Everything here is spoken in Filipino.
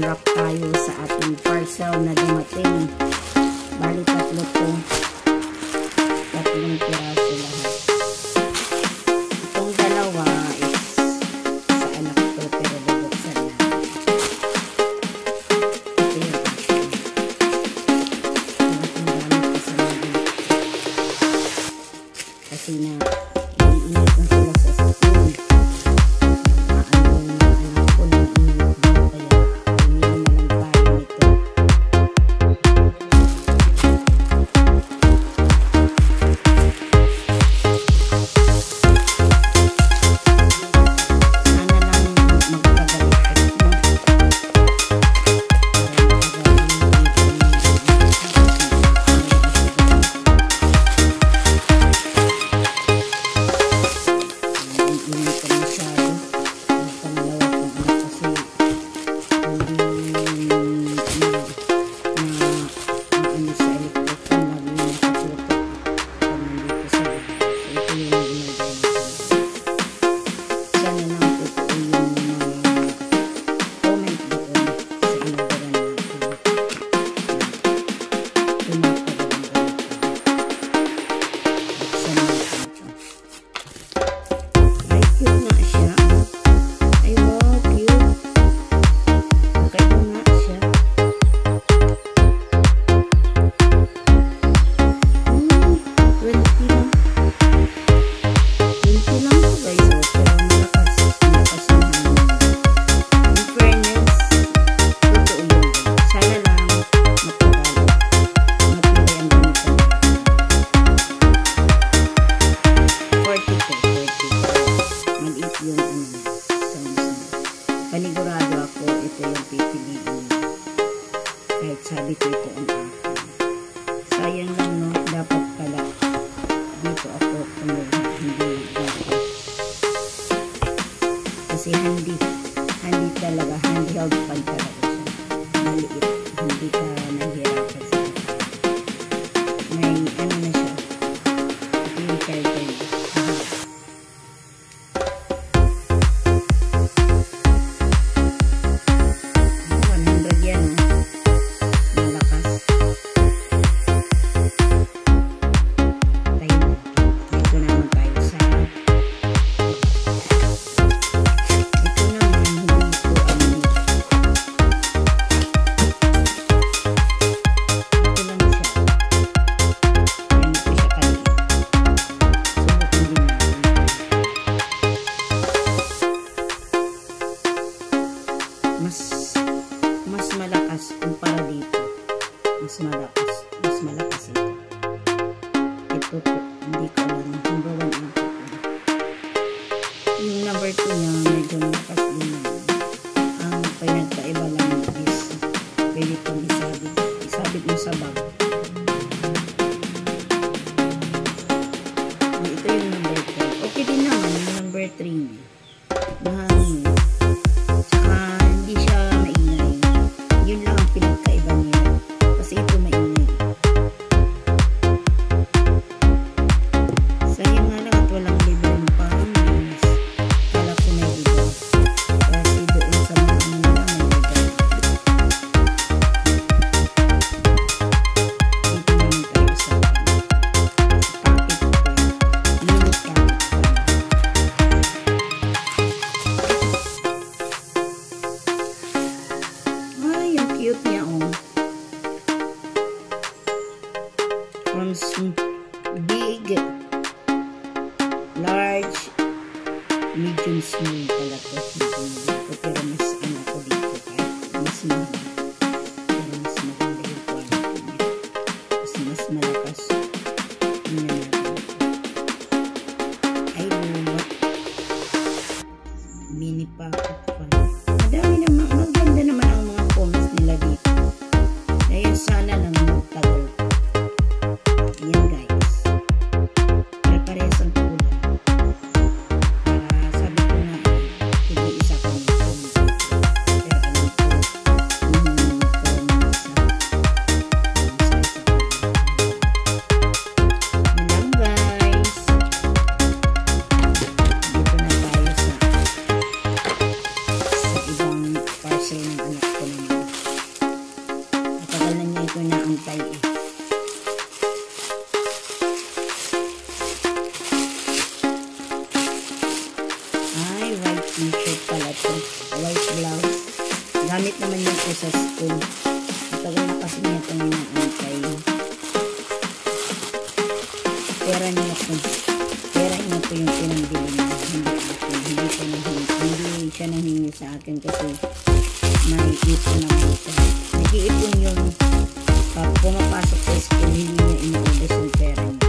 wrap tayo sa ating parcel na dumating. Bali tatlong piraso lahat. Itong dalawa is sa anak ko pero bubuksan na. Ito yung action. Ang gamit ko sa mga kasi na iinit na sila sa spoon. Panigurado ako, ito yung pipiliin. Kahit sabi ko ito ang akin. Sayang lang, no? Dapat pala dito ako kumuha. Hindi dapat. Kasi hindi talaga. Handheld pan talaga siya. Maliit. Hindi ka nahihirapan sa ito. May ano na siya. Yung charger. Mas malakas kumpara dito. Mas malakas ito. Ito po, hindi ko alam. Number 1 ang ito. Yung number 2 niya, medyo malakas din naman. Ang pinagkaiba lang is pwede kong isabit mo sa bag. Ito yung number 2. Okay din naman yung number 3 niya. Mahangin. Hindi siya maingay. Yun lang ang pinagkaiba niya. Kasi ito maingay. Sayang nga lang at walang libreng pang-games. Kala ko may libre. Kasi doon sa mga nila may libre. Dito naman tayo sa kapit ko. Unit kapit. Cute niya, oh. From big, large, medium, small pala to. Pero mas ano ko dito kahit mas mahal. Pero mas maganda yung quality niya. Kasi mas malakas. Tingnan natin. Ay, lumot. Mini pocket pala. Madami naman. Maganda naman ang mga comments nila dito. Dahil sana lang magtagal. Yan guys. Pare-parehas ang kulay. Para sabi ko nga hindi isa ko nito. Pero alam ko hindi ko isa. Yan lang guys. Dito na tayo sa ibang part. t-shirt pala to. White blouse. Gamit naman yun po sa school. Matagal na kasi niya itong inaantay. Pera niya po. Pera niya po yung pinambili niya. Hindi siya nanghingi sa akin kasi may ipon naman siya. Nag-iipon yung pumapasok sa school, hindi niya inubos yung pera niya.